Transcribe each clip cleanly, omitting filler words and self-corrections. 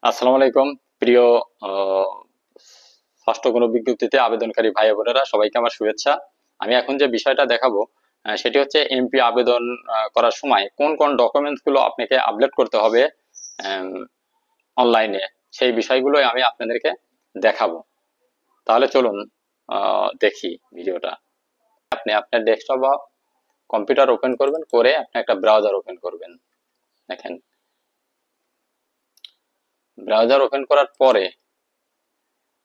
আসসালামু আলাইকুম প্রিয় আহ, ষষ্ঠ কোনো বিজ্ঞপ্তিতে আবেদনকারী ভাই বোনেরা, সবাইকে আমার শুভেচ্ছা। আমি এখন যে বিষয়টা দেখাবো সেটি হচ্ছে এমপি আবেদন করার সময় কোন কোন ডকুমেন্টস গুলো আপনাকে আপলোড করতে হবে অনলাইনে, সেই বিষয়গুলোই আমি আপনাদেরকে দেখাবো। তাহলে চলুন দেখি ভিডিওটা। আপনি আপনার ডেস্কটপ বা কম্পিউটার ওপেন করবেন, করে আপনি একটা ব্রাউজার ওপেন করবেন। দেখেন, ব্রাউজার ওপেন করার পরে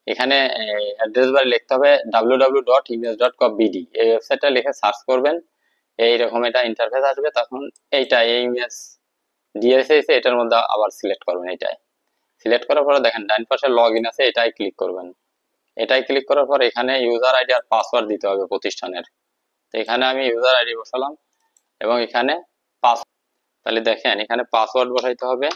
এখানে অ্যাড্রেস বারে লিখতে হবে www.image.gov.bd। এই ওয়েবসাইটটা লিখে সার্চ করবেন, এইরকম এটা ইন্টারফেস আসবে। তখন এইটা এই ইমেজ দিয়েছে, এটার মধ্যে আবার সিলেক্ট করবেন। এটাই সিলেক্ট করার পরে দেখেন ডান পাশে লগ ইন আছে, এটাই ক্লিক করবেন। এটাই ক্লিক করার পর এখানে ইউজার আইডি আর পাসওয়ার্ড দিতে হবে প্রতিষ্ঠানের। তো এখানে আমি ইউজার আইডি বসালাম এবং এখানে পাস, তাহলে দেখেন এখানে পাসওয়ার্ড বসাইতে হবে।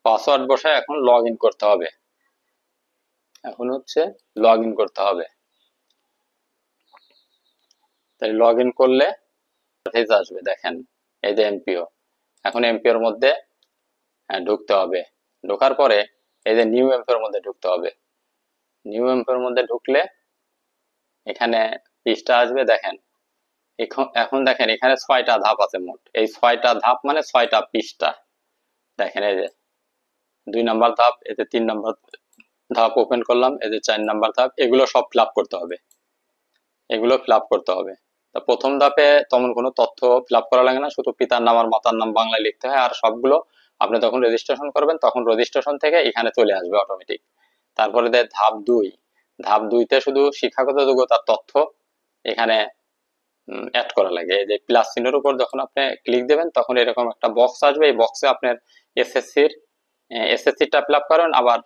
পাসওয়ার্ড বসায় এখন লগ ইন করতে হবে। এখন হচ্ছে লগ ইন করতে হবে। তাই লগ ইন করলে পেজ আসবে। দেখেন এই যে এমপিও, এখন এমপিওর মধ্যে ঢুকতে হবে। ঢোকার পরে এই যে নিউ এমপিওর মধ্যে ঢুকতে হবে। নিউ এমপিওর মধ্যে ঢুকলে এখানে পৃষ্ঠা আসবে। দেখেন এখন দেখেন এখানে 6টা ধাপ আছে মোট। এই 6টা ধাপ মানে 6টা পৃষ্ঠা। দেখেন এই যে 2 নাম্বার ধাপ, এই যে 3 নাম্বার ধাপ ওপেন করলাম, এই যে 4 নাম্বার ধাপ, এগুলো সব ফিল আপ করতে হবে। এগুলো ফিল আপ করতে হবে। তা প্রথম ধাপে তেমন কোনো তথ্য ফিল আপ করা লাগে না, শুধু পিতার নাম আর মাতার নাম বাংলায় লিখতে হয়। আর সবগুলো আপনি যখন রেজিস্ট্রেশন করবেন তখন রেজিস্ট্রেশন থেকে এখানে চলে আসবে অটোমেটিক। তারপরে দেয় ধাপ 2। ধাপ 2তে শুধু শিক্ষাগত যোগ্যতার তথ্য এখানে অ্যাড করা লাগে। এই যে প্লাস চিহ্নের উপর যখন আপনি ক্লিক দেবেন তখন এরকম একটা বক্স আসবে। এই বক্সে আপনার এসএসসির এসএসসিটা ফিল আপ করেন, আবার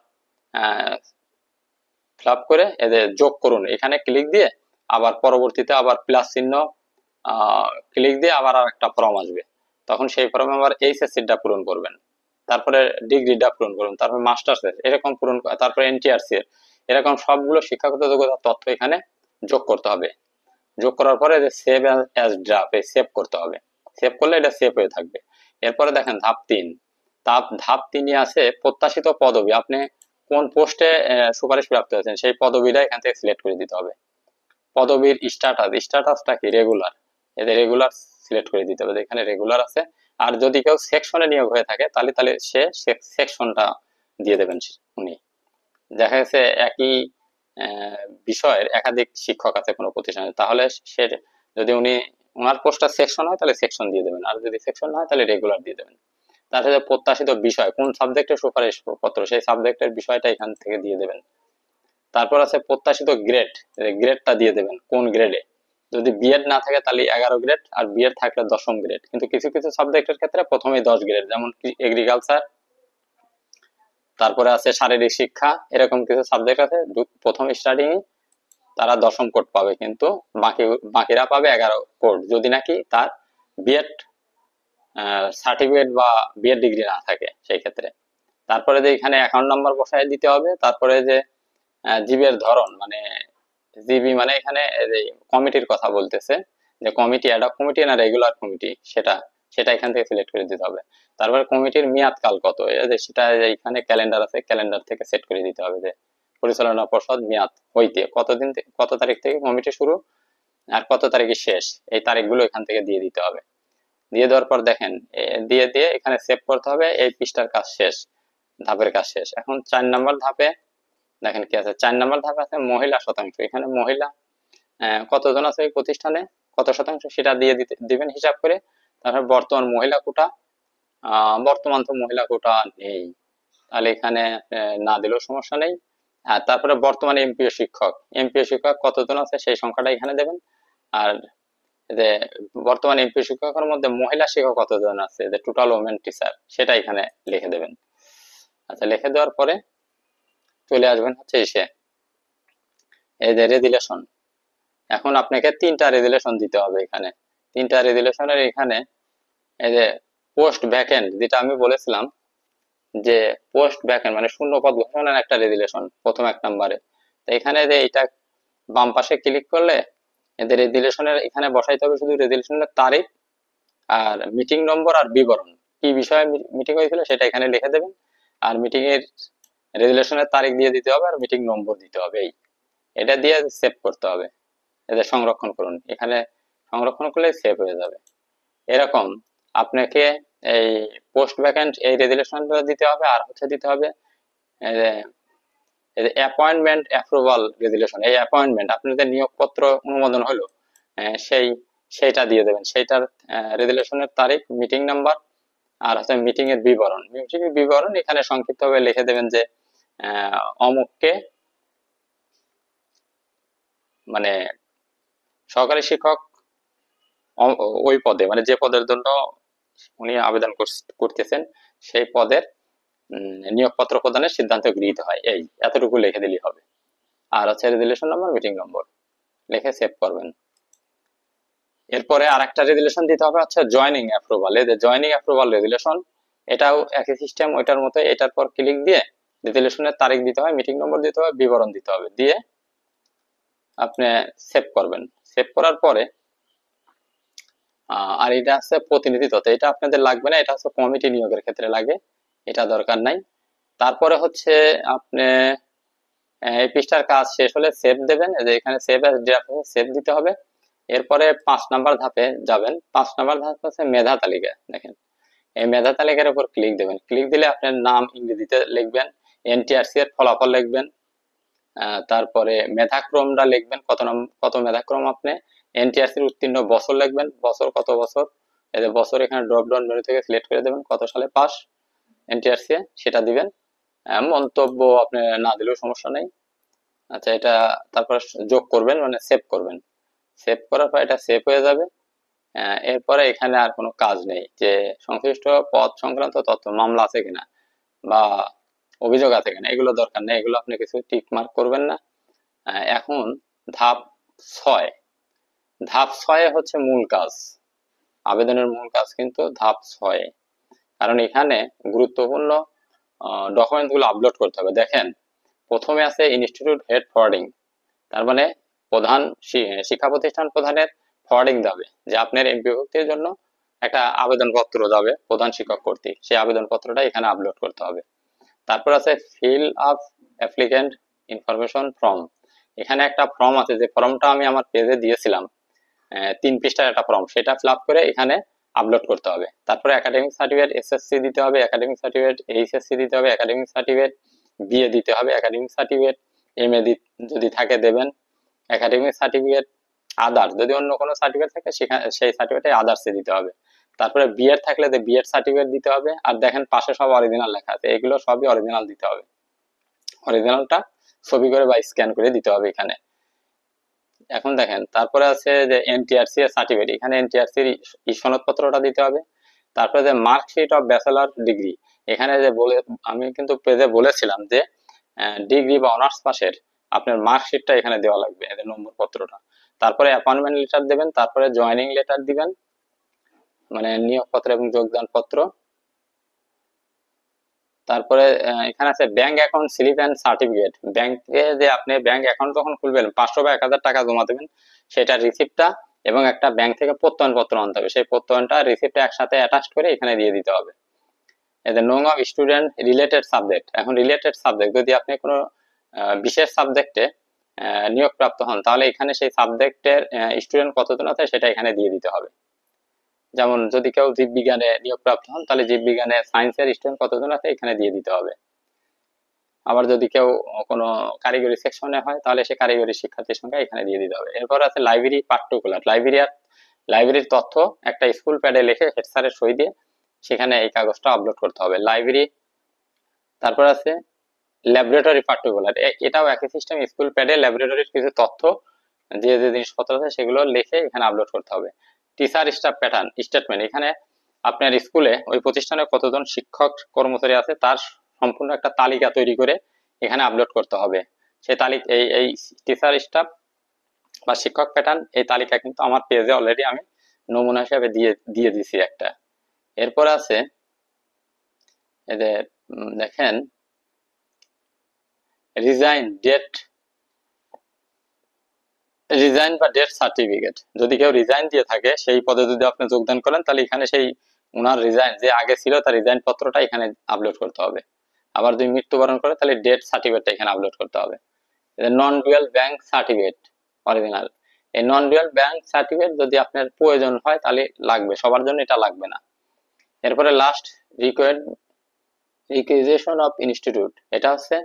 ফিল আপ করে এই যে যোগ করুন এখানে ক্লিক দিয়ে আবার পরবর্তীতে আবার প্লাস চিহ্ন ক্লিক দিয়ে আবার আর একটা ফর্ম আসবে। তখন সেই ফর্মে আবার এইচএসসিটা পূরণ করবেন, তারপরে ডিগ্রিটা পূরণ করুন, তারপরে মাস্টার্স এর এরকম পূরণ, তারপরে এনটিআরসি এর এরকম সবগুলো শিক্ষাগত যোগ্যতার তথ্য এখানে যোগ করতে হবে। যোগ করার পরে যে সেভ অ্যাজ ড্রাফট, এই সেভ করতে হবে। সেভ করলে এটা সেভ হয়ে থাকবে। এরপরে দেখেন ধাপ 3। ধাপ 3 আছে প্রত্যাশিত পদবি। আপনি কোন পোস্টে সুপারিশ প্রাপ্ত হয়েছেন সেই পদবিটা এখান থেকে সিলেক্ট করে দিতে হবে। পদবীর স্ট্যাটাসটা কি রেগুলার, এদের রেগুলার সিলেক্ট করে দিতে হবে। এখানে রেগুলার আছে। আর যদি কেউ সেকশনে নিয়োগ হয়ে থাকে তাহলে তাহলে সে সেকশনটা দিয়ে দেবেন উনি। দেখা গেছে একই বিষয়ের একাধিক শিক্ষক আছে কোনো প্রতিষ্ঠানে, তাহলে সে যদি ওনার পোস্টটা সেকশন হয় তাহলে সেকশন দিয়ে দেবেন, আর যদি সেকশন না হয় তাহলে রেগুলার দিয়ে দেবেন। তার সাথে প্রত্যাশিত বিষয়, কোন সাবজেক্টের সুপারিশ পত্র সেই সাবজেক্টের বিষয়টা এখান থেকে দিয়ে দেবেন। তারপর আছে প্রত্যাশিত গ্রেড, গ্রেডটা দিয়ে দেবেন কোন গ্রেডে। যদি বিএড না থাকে তাহলে 11 গ্রেড, আর বিএড থাকলে 10ম গ্রেড। কিন্তু কিছু কিছু সাবজেক্টের ক্ষেত্রে প্রথমেই 10 গ্রেড, যেমন এগ্রিকালচার, তারপরে আছে শারীরিক শিক্ষা, এরকম কিছু সাবজেক্ট আছে প্রথম স্টার্টিং তারা 10ম কোড পাবে, কিন্তু বাকিরা পাবে 11 কোড যদি নাকি তার বিএড সার্টিফিকেট বা বিএড ডিগ্রি না থাকে সেই ক্ষেত্রে। তারপরে যে এখানে অ্যাকাউন্ট নাম্বার বসায় দিতে হবে। তারপরে যে জিবের ধরন, মানে জিবি মানে এখানে যে কমিটির কথা বলতেছে, যে কমিটি অ্যাডহক কমিটি না রেগুলার কমিটি, সেটা সেটা এখান থেকে সিলেক্ট করে দিতে হবে। তারপরে কমিটির মেয়াদ কাল কত, সেটা এখানে ক্যালেন্ডার আছে, ক্যালেন্ডার থেকে সেট করে দিতে হবে যে পরিচালনা পর্ষদ মেয়াদ হইতে কতদিন কত তারিখ থেকে কমিটি শুরু আর কত তারিখে শেষ, এই তারিখগুলো এখান থেকে দিয়ে দিতে হবে। দিয়ে দেওয়ার পর দেখেন দিয়ে দিয়ে এখানে সেভ করতে হবে। এই পৃষ্ঠার কাজ শেষ, ধাপের কাজ শেষ। এখন 4 নাম্বার ধাপে দেখেন কি আছে। 4 নাম্বার ধাপে আছে মহিলা শতাংশ। এখানে মহিলা কতজন আছে এই প্রতিষ্ঠানে, কত শতাংশ সেটা দিয়ে দিবেন হিসাব করে। তারপর বর্তমান মহিলা কোটা, বর্তমান তো মহিলা কোটা নেই, তাহলে এখানে না দিলেও সমস্যা নেই। আর তারপরে বর্তমানে এমপিও শিক্ষক কতজন আছে সেই সংখ্যাটা এখানে দেবেন। আর যে বর্তমানে এমপিও শিক্ষকের মধ্যে মহিলা শিক্ষক কতজন আছে, যে টোটাল ওমেন টিচার, সেটা এখানে লিখে দেবেন। আচ্ছা, লিখে দেওয়ার পরে চলে আসবেন হচ্ছে এসে এই যে রেজুলেশন। এখন আপনাকে 3টা রেজুলেশন দিতে হবে এখানে। 3টা রেজুলেশনের এখানে এই যে পোস্ট ভ্যাকেন্ট, যেটা আমি বলেছিলাম যে পোস্ট ভ্যাকেন্ট মানে শূন্য পদ ঘোষণার একটা রেজুলেশন প্রথম 1 নম্বরে। তো এখানে যে এটা বাম পাশে ক্লিক করলে এদের রেজুলেশনের এখানে বসাইতে হবে শুধু রেজুলেশনের তারিখ আর মিটিং নম্বর আর বিবরণ, কি বিষয়ে মিটিং হয়েছিল সেটা এখানে লিখে দেবেন, আর মিটিং এর রেজুলেশনের তারিখ দিয়ে দিতে হবে আর মিটিং নম্বর দিতে হবে। এটা দিয়ে সেভ করতে হবে, এদের সংরক্ষণ করুন, এখানে সংরক্ষণ করলে সেভ হয়ে যাবে। এরকম আপনাকে এই পোস্ট ভ্যাকেন্ট এই রেজুলেশনটা দিতে হবে, আর হচ্ছে দিতে হবে অ্যাপয়েন্টমেন্ট অ্যাপ্রুভাল রেজুলেশন। এই অ্যাপয়েন্টমেন্ট আপনাদের নিয়োগপত্র অনুমোদন হলো সেইটা দিয়ে দেবেন, সেইটার রেজুলেশনের তারিখ, মিটিং নাম্বার আর হচ্ছে মিটিং এর বিবরণ। মিটিং এর বিবরণ এখানে সংক্ষিপ্তভাবে লিখে দেবেন যে অমুককে মানে সহকারী শিক্ষক ওই পদে, মানে যে পদের জন্য উনি আবেদন করতেছেন সেই পদের নিয়োগপত্র প্রদানের সিদ্ধান্ত গৃহীত হয়, এই এতটুকু লিখে দিলেই হবে। আর হচ্ছে রেজুলেশন নাম্বার, মিটিং নম্বর লিখে সেভ করবেন। এরপরে আরেকটা রেজুলেশন দিতে হবে হচ্ছে জয়েনিং অ্যাপ্রুভাল। এই যে জয়েনিং অ্যাপ্রুভাল রেজুলেশন, এটাও একই সিস্টেম ওইটার মতো, এটার পর ক্লিক দিয়ে রেজুলেশনের তারিখ দিতে হয়, মিটিং নম্বর দিতে হবে, বিবরণ দিতে হবে, দিয়ে আপনি সেভ করবেন। সেভ করার পরে আর এটা আছে প্রতিনিধি তথ্য, এটা আপনাদের লাগবে না, এটা হচ্ছে কমিটি নিয়োগের ক্ষেত্রে লাগে, এটা দরকার নাই। তারপরে হচ্ছে আপনি এই পৃষ্ঠার কাজ শেষ হলে সেভ দেবেন, যে এখানে সেভ অ্যাজ ড্রাফট সেভ দিতে হবে। এরপরে 5 নাম্বার ধাপে যাবেন। 5 নাম্বার ধাপ হচ্ছে মেধা তালিকা। দেখেন এই মেধা তালিকার উপর ক্লিক দেবেন, ক্লিক দিলে আপনার নাম ইংরেজিতে লিখবেন, এনটিআরসি এর ফলাফল লিখবেন, তারপরে মেধাক্রমটা লিখবেন, কত মেধাক্রম আপনি, এনটিআরসি এর উত্তীর্ণ বছর লিখবেন, বছর কত বছর, এই যে বছর এখানে ড্রপ ডাউন মেনু থেকে সিলেক্ট করে দেবেন কত সালে পাস এনটিআরসি সেটা দিবেন। মন্তব্য আপনি না দিলেও সমস্যা নেই। আচ্ছা, এটা তারপর যোগ করবেন, মানে সেভ করবেন। সেভ করার পর এটা সেভ হয়ে যাবে। এরপরে এখানে আর কোনো কাজ নেই, যে সংশ্লিষ্ট পদ সংক্রান্ত তথ্য, মামলা আছে কিনা বা অভিযোগ আছে কিনা, এগুলো দরকার নেই, এগুলো আপনি কিছু টিক মার্ক করবেন না। এখন ধাপ 6, ধাপ 6 হচ্ছে মূল কাজ, আবেদনের মূল কাজ কিন্তু ধাপ 6, কারণ এখানে গুরুত্বপূর্ণ ডকুমেন্ট গুলো আপলোড করতে হবে। দেখেন প্রথমে আছে ইনস্টিটিউট হেড ফরওয়ার্ডিং, তার মানে প্রধান শিক্ষা প্রতিষ্ঠান প্রধানের ফরওয়ার্ডিং যাবে, যে আপনার এমপি ভুক্তির জন্য একটা আবেদনপত্র যাবে প্রধান শিক্ষক কর্তৃক, সেই আবেদনপত্রটা এখানে আপলোড করতে হবে। তারপর আছে fill up applicant information form, এখানে একটা ফর্ম আছে, যে ফর্মটা আমি আমার পেজে দিয়েছিলাম, 3 পৃষ্ঠার একটা ফর্ম, সেটা ফিল আপ করে এখানে আপলোড করতে হবে। তারপরে একাডেমিক সার্টিফিকেট এসএসসি দিতে হবে, একাডেমিক সার্টিফিকেট এইচএসসি দিতে হবে, একাডেমিক সার্টিফিকেট বিএ দিতে হবে, একাডেমিক সার্টিফিকেট এমএ যদি থাকে দেবেন, একাডেমিক সার্টিফিকেট আদার্স যদি অন্য কোনো সার্টিফিকেট থাকে সেখানে সেই সার্টিফিকেটে আদার্সে দিতে হবে। তারপরে বিএড থাকলে যে বিএড সার্টিফিকেট দিতে হবে। আর দেখেন পাশে সব অরিজিনাল লেখা আছে, এগুলো সবই অরিজিনাল দিতে হবে, অরিজিনালটা ছবি করে বা স্ক্যান করে দিতে হবে এখানে। এখন দেখেন তারপরে আছে যে এনটিআরসি এর সার্টিফিকেট, এখানে এনটিআরসি এর সনদপত্রটা দিতে হবে। তারপরে যে মার্কশিট অফ ব্যাচেলর ডিগ্রি, এখানে যে আমি কিন্তু পেজে বলেছিলাম যে ডিগ্রি বা অনার্স পাশের আপনার মার্কশিটটা এখানে দেওয়া লাগবে, এদের নম্বর পত্রটা। তারপরে অ্যাপয়েন্টমেন্ট লেটার দেবেন, তারপরে জয়েনিং লেটার দিবেন, মানে নিয়োগপত্র এবং যোগদান পত্র। তারপরে এখানে আছে bank account slip and certificate, ব্যাংকে যে আপনি ব্যাংক অ্যাকাউন্ট যখন খুলবেন 500 বা 1000 টাকা জমা দেবেন, সেটার রিসিপ্টটা এবং একটা ব্যাংক থেকে প্রত্যয়নপত্র আনতে হবে, সেই প্রত্যয়নটা রিসিপ্টটা একসাথে অ্যাটাচ করে এখানে দিয়ে দিতে হবে। এদের নং অফ স্টুডেন্ট রিলেটেড সাবজেক্ট, এখন রিলেটেড সাবজেক্ট যদি আপনি কোনো বিশেষ সাবজেক্টে নিয়োগপ্রাপ্ত হন, তাহলে এখানে সেই সাবজেক্টের স্টুডেন্ট কতজন আছে সেটা এখানে দিয়ে দিতে হবে। যেমন যদি কেউ জীববিজ্ঞানে নিয়োগপ্রাপ্ত হন, তাহলে জীববিজ্ঞানে সায়েন্সের স্টুডেন্ট কতজন আছে এখানে দিয়ে দিতে হবে। আবার যদি কেউ কোনো কারিগরি সেকশনে হয়, তাহলে সে কারিগরি শিক্ষার্থীর সংখ্যা এখানে দিয়ে দিতে হবে। এরপর আছে লাইব্রেরি পার্টিকুলার, লাইব্রেরির তথ্য একটা স্কুল প্যাডে লিখে হেড স্যারের সই দিয়ে সেখানে এই কাগজটা আপলোড করতে হবে, লাইব্রেরি। তারপর আছে ল্যাবরেটরি পার্টিকুলার, এটাও একই সিস্টেম, স্কুল প্যাডে ল্যাবরেটরির কিছু তথ্য যে যে জিনিসপত্র আছে সেগুলো লিখে এখানে আপলোড করতে হবে। টিচার স্টাফ প্যাটার্ন স্টেটমেন্ট, এখানে আপনার স্কুলে ওই প্রতিষ্ঠানে কতজন শিক্ষক কর্মচারী আছে তার সম্পূর্ণ একটা তালিকা তৈরি করে এখানে আপলোড করতে হবে। সেই তালিকা এই টিচার স্টাফ বা শিক্ষক প্যাটার্ন এই তালিকা কিন্তু আমার পেজে অলরেডি আমি নমুনা হিসেবে দিয়ে দিছি একটা। এরপর আছে এদের দেখেন রিজাইন ডেট, রিজাইন বা ডেথ সার্টিফিকেট, যদি কেউ রিজাইন দিয়ে থাকে সেই পদে যদি আপনি যোগদান করেন তাহলে এখানে সেই উনার রিজাইন যে আগে ছিল তার রিজাইন পত্রটা এখানে আপলোড করতে হবে। আবার যদি মৃত্যুবরণ করে তাহলে ডেথ সার্টিফিকেটটা এখানে আপলোড করতে হবে। নন ডুয়াল ব্যাংক সার্টিফিকেট অরিজিনাল, এই নন ডুয়াল ব্যাংক সার্টিফিকেট যদি আপনার প্রয়োজন হয় তাহলে লাগবে, সবার জন্য এটা লাগবে না। এরপরে লাস্ট রিকুইজিশন অফ ইনস্টিটিউট, এটা হচ্ছে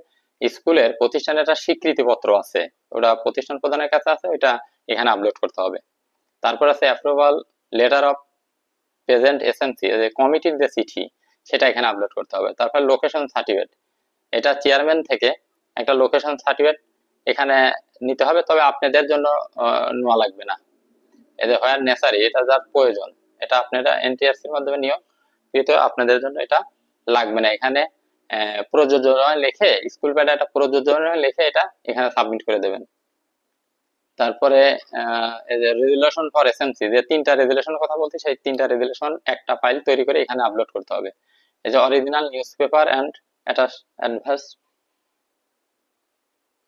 স্কুলের প্রতিষ্ঠানের একটা স্বীকৃতিপত্র আছে, ওটা প্রতিষ্ঠান প্রধানের কাছে আছে, ওইটা এখানে আপলোড করতে হবে। তারপর আছে approval letter of present SMC, যে কমিটির যে চিঠি সেটা এখানে আপলোড করতে হবে। তারপর লোকেশন সার্টিফিকেট, এটা চেয়ারম্যান থেকে একটা লোকেশন সার্টিফিকেট এখানে নিতে হবে, তবে আপনাদের জন্য নেওয়া লাগবে না। এই যে হোয়ার নেসারি, এটা যার প্রয়োজন, এটা আপনারা এনটিআরসির মাধ্যমে নিয়োগ, কিন্তু আপনাদের জন্য এটা লাগবে না। এখানে প্রযোজনা লিখে, স্কুল প্যাডে একটা প্রযোজনা লিখে এটা এখানে সাবমিট করে দেবেন। তারপরে এই যে রেজুলেশন ফর এসএমসি, যে 3টা রেজুলেশনের কথা বলতে, সেই 3টা রেজুলেশন একটা ফাইল তৈরি করে এখানে আপলোড করতে হবে। এই যে original news paper and adverse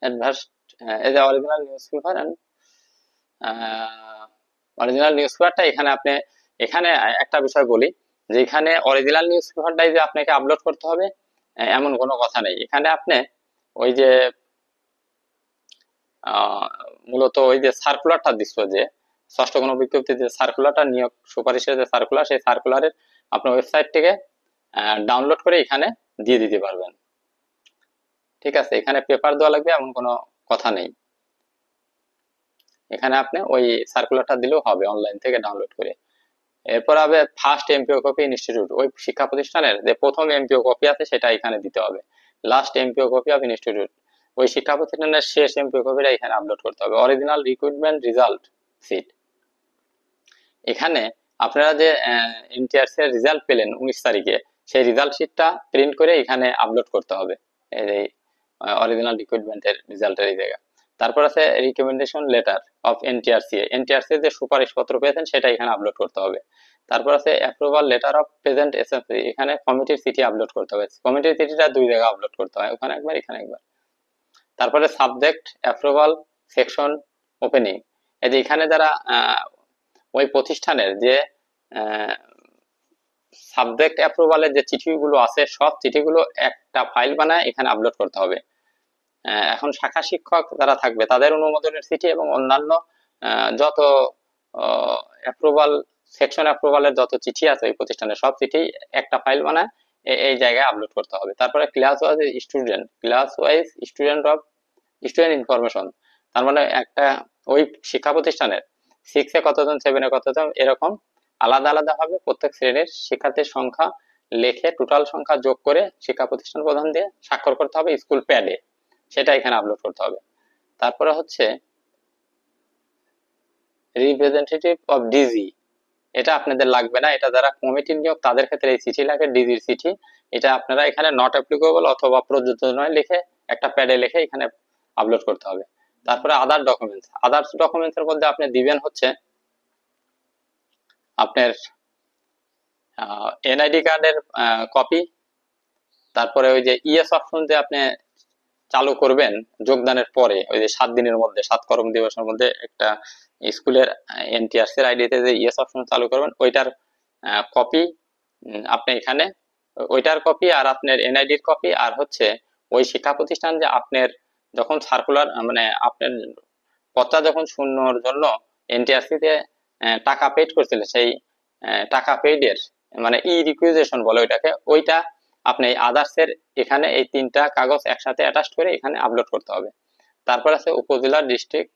adverse এই যে original news paper and original news পেপারটা এখানে আপনি, এখানে একটা বিষয় বলি যে এখানে অরিজিনাল নিউজ পেপারটাই যে আপনাকে আপলোড করতে হবে এমন কোনো কথা নেই। এখানে আপনি ওই যে মূলত ওই যে সার্কুলারটা দিচ্ছ, যে ষষ্ঠ গণবিজ্ঞপ্তির যে সার্কুলারটা, নিয়োগ সুপারিশের যে সার্কুলার, সেই সার্কুলারের আপনার ওয়েবসাইট থেকে ডাউনলোড করে এখানে দিয়ে দিতে পারবেন। ঠিক আছে, এখানে পেপার দেওয়া লাগবে এমন কোনো কথা নেই, এখানে আপনি ওই সার্কুলারটা দিলেও হবে অনলাইন থেকে ডাউনলোড করে। এরপর হবে ফার্স্ট এমপিও কপি ইনস্টিটিউট, ওই শিক্ষা প্রতিষ্ঠানের যে প্রথম এমপিও কপি আছে সেটা এখানে দিতে হবে। Last MPO copy of institute, ওই শিক্ষা প্রতিষ্ঠানের শেষ এমপিও কপিটা এখানে আপলোড করতে হবে। অরিজিনাল রিক্রুটমেন্ট রেজাল্ট সিট, এখানে আপনারা যে এনটিআরসি এর রেজাল্ট পেলেন 19 তারিখে, সেই রেজাল্ট শিটটা প্রিন্ট করে এখানে আপলোড করতে হবে, এই অরিজিনাল রিক্রুটমেন্টের রেজাল্টের এই জায়গা। তারপর আছে recommendation letter of NTRC, NTRC যে সুপারিশ পত্র পেয়েছেন সেটা এখানে আপলোড করতে হবে। তারপর আছে approval letter of present SMC, এখানে কমিটির চিঠি আপলোড করতে হবে। কমিটির চিঠিটা 2 জায়গায় আপলোড করতে হয়, ওখানে একবার এখানে একবার। তারপরে সাবজেক্ট অ্যাপ্রুভাল সেকশন ওপেনিং, এই যে এখানে যারা ওই প্রতিষ্ঠানের যে সাবজেক্ট অ্যাপ্রুভালের যে চিঠিগুলো আছে, সব চিঠিগুলো একটা ফাইল বানায় এখানে আপলোড করতে হবে। এখন শাখা শিক্ষক যারা থাকবে তাদের অনুমোদনের চিঠি এবং অন্যান্য যত অ্যাপ্রুভাল সেকশন অ্যাপ্রুভালের যত চিঠি আছে ওই প্রতিষ্ঠানের, সব চিঠি একটা ফাইল বানায় এই জায়গায় আপলোড করতে হবে। তারপরে class wise student of student information, তার মানে একটা ওই শিক্ষা প্রতিষ্ঠানের 6 এ কতজন, 7 এ কতজন, এরকম আলাদা আলাদা ভাবে প্রত্যেক শ্রেণীর শিক্ষার্থীর সংখ্যা লিখে টোটাল সংখ্যা যোগ করে শিক্ষা প্রতিষ্ঠান প্রধান দিয়ে স্বাক্ষর করতে হবে স্কুল প্যাডে, সেটা এখানে আপলোড করতে হবে। তারপরে হচ্ছে রিপ্রেজেন্টেটিভ অফ ডিজি, এটা আপনাদের লাগবে না, এটা যারা কমিটির নিয়োগ তাদের ক্ষেত্রে এই চিঠি লাগে, ডিজির চিঠি, এটা আপনারা এখানে নট অ্যাপ্লিকেবল অথবা প্রযোজ্য নয় লিখে একটা প্যাডে লিখে এখানে আপলোড করতে হবে। তারপরে আদার ডকুমেন্টস, আদার্স ডকুমেন্টস এর মধ্যে আপনি দিবেন হচ্ছে আপনার এনআইডি কার্ডের কপি, তারপরে ওই যে ইএস অপশন যে আপনি চালু করবেন যোগদানের পরে, ওই যে 7 দিনের মধ্যে, 7 কর্ম দিবসের মধ্যে একটা স্কুলের এনটিআরসি এর আইডিতে যে ইএস অপশন চালু করবেন, ওইটার কপি আপনি এখানে, ওইটার কপি আর আপনার এনআইডির কপি, আর হচ্ছে ওই শিক্ষা প্রতিষ্ঠান যে আপনার যখন সার্কুলার মানে আপনার পদটা যখন শূন্যর জন্য এনটিআরসি তে টাকা পেড করছিল, সেই টাকা পেইডের মানে ই রিকুইজিশন বলে ওইটাকে, ওইটা আপনি আদার্সের এখানে এই 3টা কাগজ একসাথে অ্যাটাচ করে এখানে আপলোড করতে হবে। তারপর আছে উপজেলা ডিস্ট্রিক্ট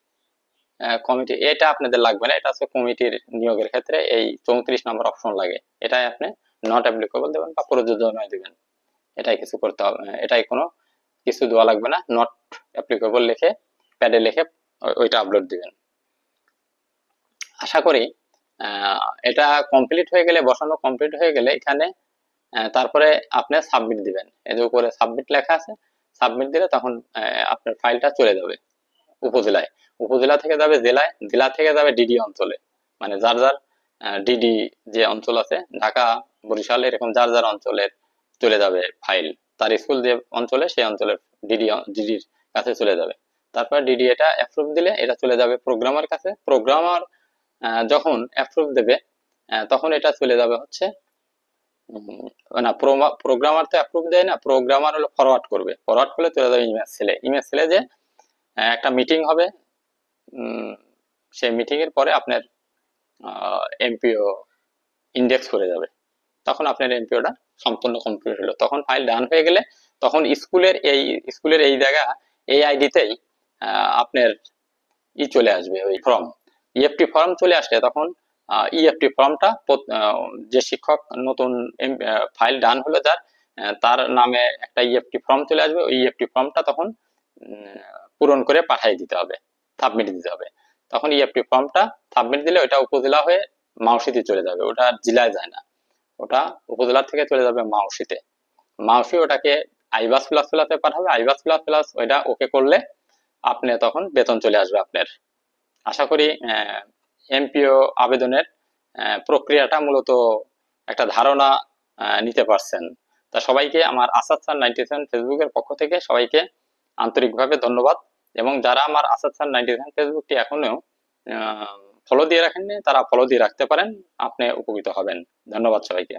কমিটি, এটা আপনাদের লাগবে না, এটা হচ্ছে কমিটির নিয়োগের ক্ষেত্রে এই 34 নম্বর অপশন লাগে, এটাই আপনি নট অ্যাপ্লিকেবল দেবেন বা প্রযোজ্য নয় দেবেন, এটাই কিছু করতে হবে, এটাই কোনো কিছু দেওয়া লাগবে না, নট অ্যাপ্লিকেবল লিখে প্যাডে লিখে ওইটা আপলোড দিবেন। আশা করি এটা কমপ্লিট হয়ে গেলে, বসানো কমপ্লিট হয়ে গেলে এখানে তারপরে আপনি সাবমিট দিবেন, এই যে উপরে সাবমিট লেখা আছে, সাবমিট দিলে তখন আপনার ফাইলটা চলে যাবে উপজেলায়, উপজেলা থেকে যাবে জেলায়, জেলা থেকে যাবে ডিডি অঞ্চলে, মানে যার যার ডিডি যে অঞ্চল আছে, ঢাকা বরিশাল এরকম যার যার অঞ্চলের চলে যাবে ফাইল, তার স্কুল যে অঞ্চলে সেই অঞ্চলের ডিডির কাছে চলে যাবে। তারপর ডিডি এটা অ্যাপ্রুভ দিলে এটা চলে যাবে প্রোগ্রামার কাছে। প্রোগ্রামার যখন অ্যাপ্রুভ দেবে তখন এটা চলে যাবে হচ্ছে না, প্রোগ্রামার তো অ্যাপ্রুভ দেয় না, প্রোগ্রামার হলো ফরওয়ার্ড করবে, ফরওয়ার্ড করলে চলে যাবে ইমেজ সেলে। ইমেজ সেলে যে একটা মিটিং হবে, সেই মিটিং এর পরে আপনার এমপিও ইন্ডেক্স করে যাবে, তখন আপনার এমপিওটা সম্পূর্ণ কমপ্লিট হলো। তখন ফাইল ডান হয়ে গেলে তখন স্কুলের এই জায়গা এই আইডিতেই আপনার চলে আসবে, ওই ফর্ম, ইএফটি ফর্ম চলে আসলে তখন ইএফটি ফর্মটা যে শিক্ষক নতুন ফাইল ডান হলো যার, তার নামে একটা ইএফটি ফর্ম চলে আসবে। ওই ইএফটি ফর্মটা তখন পূরণ করে পাঠিয়ে দিতে হবে, সাবমিট দিতে হবে। তখন ইএফটি ফর্মটা সাবমিট দিলে ওটা উপজেলা হয়ে মাউসিতে চলে যাবে, ওটা জেলায় যায় না, ওটা উপজেলা থেকে চলে যাবে মাউসিতে। মাউসি ওটাকে আইবাস প্লাস প্লাসে পাঠাবে, আইবাস প্লাস প্লাস ওইটা ওকে করলে আপনি তখন বেতন চলে আসবে আপনার। আশা করি এমপিও আবেদনের প্রক্রিয়াটা মূলত একটা ধারণা নিতে পারছেন। তা সবাইকে আমার আসাদ স্যার 97 ফেসবুকের পক্ষ থেকে সবাইকে আন্তরিকভাবে ধন্যবাদ। এবং যারা আমার আসাদ স্যার 97 ফেসবুকটি এখনো ফলো দিয়ে রাখেননি, তারা ফলো দিয়ে রাখতে পারেন, আপনি উপকৃত হবেন। ধন্যবাদ সবাইকে।